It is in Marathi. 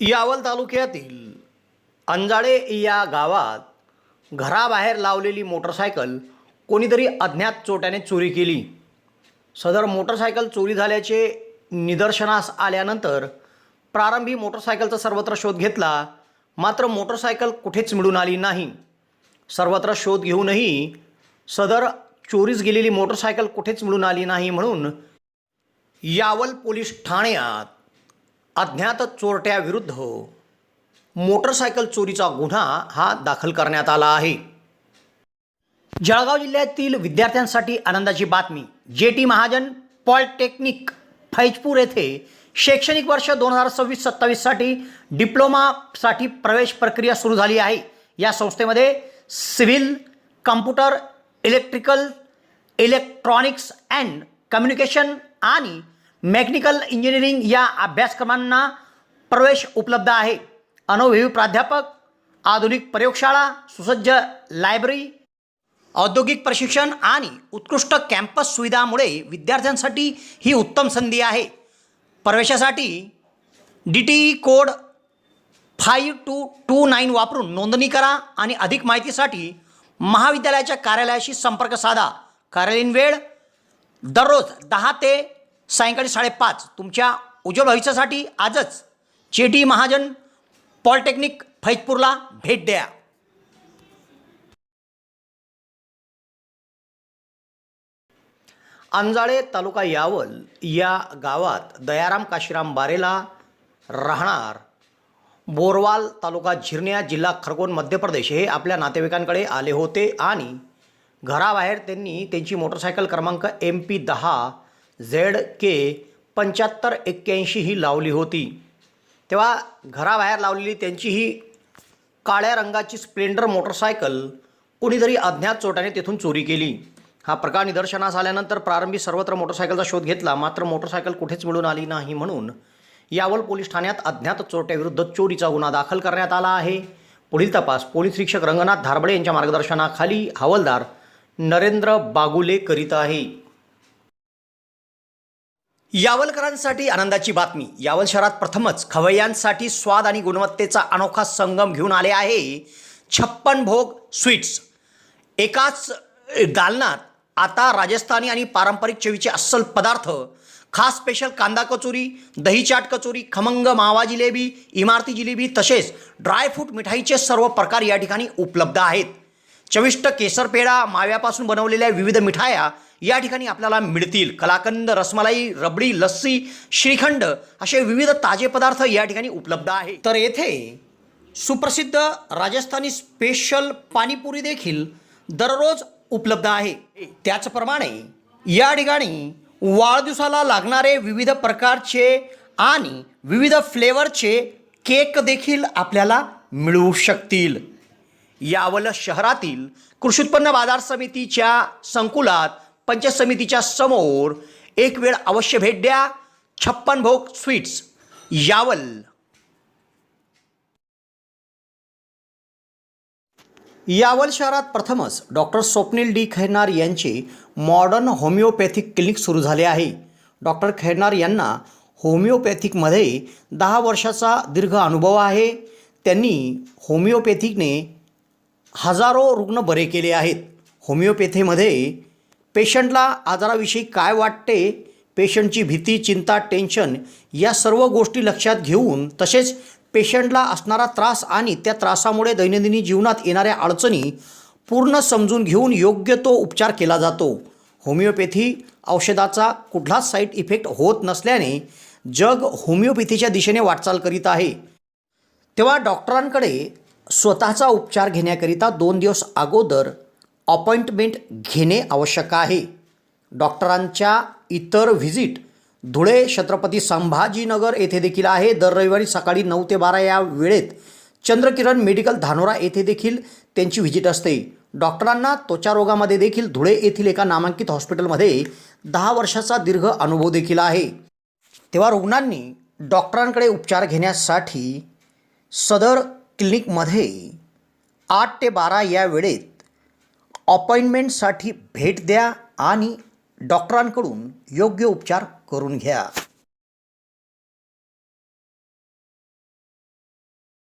यावल तालुक्यातील अंजाळे या गावात घराबाहेर लावलेली मोटरसायकल कोणीतरी अज्ञात चोरट्याने चोरी केली। सदर मोटरसायकल चोरी झाल्याचे निदर्शनास आल्यानंतर प्रारंभी मोटरसायकलचा सर्वत्र शोध घेतला, मात्र मोटरसायकल कुठेच मिळून आली नाही। सर्वत्र शोध घेऊनही सदर चोरीस गेलेली मोटरसायकल कुठेच मिळून आली नाही, म्हणून यावल पोलीस ठाण्यात अज्ञात चोरट्याविरुद्ध मोटरसायकल चोरीचा गुन्हा हा दाखल करण्यात आला आहे। जळगाव जिल्ह्यातील विद्यार्थ्यांसाठी आनंदाची बातमी। जेटी महाजन पॉलिटेक्निक फैजपूर येथे शैक्षणिक वर्ष 2026-27 साठी डिप्लोमासाठी प्रवेश प्रक्रिया सुरू झाली आहे। या संस्थेमध्ये civil, computer, electrical, electronics and communication आणि मेकॅनिकल इंजिनिअरिंग या अभ्यासक्रमांना प्रवेश उपलब्ध आहे। अनुभवी प्राध्यापक, आधुनिक प्रयोगशाळा, सुसज्ज लायब्ररी, औद्योगिक प्रशिक्षण आणि उत्कृष्ट कॅम्पस सुविधांमुळे विद्यार्थ्यांसाठी ही उत्तम संधी आहे। प्रवेशासाठी DTE कोड 5229 वापरून नोंदणी करा आणि अधिक माहितीसाठी महाविद्यालयाच्या कार्यालयाशी संपर्क साधा। कार्यालयीन वेळ दररोज 10 ते सायंकाळी 5:30। तुमच्या उज्ज्वल भविष्यासाठी आजच जेटी महाजन पॉलिटेक्निक फैजपूरला भेट द्या। अंजाळे तालुका यावल या गावात दयाराम काशीराम बारेला राहणार बोरवाल तालुका झिरनिया जिल्हा खरगोन मध्य प्रदेश हे आपल्या नातेवाईकांकडे आले होते आणि घराबाहेर त्यांनी त्यांची मोटरसायकल क्रमांक MP10 ZK 7581 ही लावली होती। तेव्हा घराबाहेर लावलेली त्यांची ही काळ्या रंगाची स्प्लेंडर मोटरसायकल कोणीतरी अज्ञात चोरट्याने तेथून चोरी केली। हा प्रकार निदर्शनास आल्यानंतर प्रारंभी सर्वत्र मोटरसायकलचा शोध घेतला, मात्र मोटरसायकल कुठेच मिळून आली नाही, म्हणून यावल पोलीस ठाण्यात अज्ञात चोरट्याविरुद्ध चोरीचा गुन्हा दाखल करण्यात आला आहे। पुढील तपास पोलीस निरीक्षक रंगनाथ धारबळे यांच्या मार्गदर्शनाखाली हवालदार नरेंद्र बागुले करीत आहे। यावलकरांसाठी आनंदाची बातमी। यावल शहरात प्रथमच खवय्यांसाठी स्वाद आणि गुणवत्तेचा अनोखा संगम घेऊन आले आहे 56 भोग स्वीट्स। एकाच दालनात आता राजस्थानी आणि पारंपरिक चवीचे अस्सल पदार्थ, खास स्पेशल कांदा कचोरी, दही चाट कचोरी, खमंग मावा जिलेबी, इमारती जिलेबी तसेच ड्रायफ्रूट मिठाईचे सर्व प्रकार या ठिकाणी उपलब्ध आहेत। चविष्ट केसर पेढा, माव्यापासून बनवलेल्या विविध मिठाया या ठिकाणी आपल्याला मिळतील। कलाकंद, रसमलाई, रबडी, लस्सी, श्रीखंड असे विविध ताजे पदार्थ या ठिकाणी उपलब्ध आहेत। तर येथे सुप्रसिद्ध राजस्थानी स्पेशल पाणीपुरी देखील दररोज उपलब्ध आहे। त्याचप्रमाणे या ठिकाणी वाढदिवसाला लागणारे विविध प्रकारचे आणि विविध फ्लेवरचे केक देखील आपल्याला मिळू शकतील। यावल शहरातील कृषी उत्पन्न बाजार समितीच्या संकुलात पंचायत समितीच्या समोर एक वेळ अवश्य भेट द्या। 56 भोग स्वीट्स, यावल। यावल शहरात प्रथमच डॉक्टर स्वप्नील डी खैरनार यांचे मॉडर्न होमिओपॅथिक क्लिनिक सुरू झाले आहे। डॉक्टर खैरनार यांना होमिओपॅथिकमध्ये 10 वर्षाचा दीर्घ अनुभव आहे। त्यांनी होमिओपॅथिकने हजारो रुग्ण बरे केले आहेत। होमिओपॅथीमध्ये पेशंटला आजाराविषयी काय वाटते, पेशंटची भीती, चिंता, टेन्शन या सर्व गोष्टी लक्षात घेऊन तसेच पेशंटला असणारा त्रास आणि त्या त्रासामुळे दैनंदिन जीवनात येणाऱ्या अडचणी पूर्ण समजून घेऊन योग्य तो उपचार केला जातो। होमिओपॅथी औषधाचा कुठलाच साईड इफेक्ट होत नसल्याने जग होमिओपॅथीच्या दिशेने वाटचाल करीत आहे। तेव्हा डॉक्टरांकडे स्वतःचा उपचार घेण्याकरिता 2 दिवस अगोदर अपॉइंटमेंट घेणे आवश्यक आहे। डॉक्टरांच्या इतर व्हिजिट धुळे, छत्रपती संभाजीनगर येथे देखील आहे। दर रविवारी सकाळी 9 ते 12 या वेळेत चंद्रकिरण मेडिकल धानोरा येथे देखील त्यांची व्हिजिट असते। डॉक्टरांना त्वचा रोगामध्ये देखील धुळे येथील एका नामांकित हॉस्पिटलमध्ये 10 वर्षाचा दीर्घ अनुभव देखील आहे। तेव्हा रुग्णांनी डॉक्टरांकडे उपचार घेण्यासाठी सदर क्लिनिकमध्ये 8 ते 12 या वेळेत अपॉइंटमेंटसाठी भेट द्या आणि डॉक्टरांकडून योग्य उपचार करून घ्या।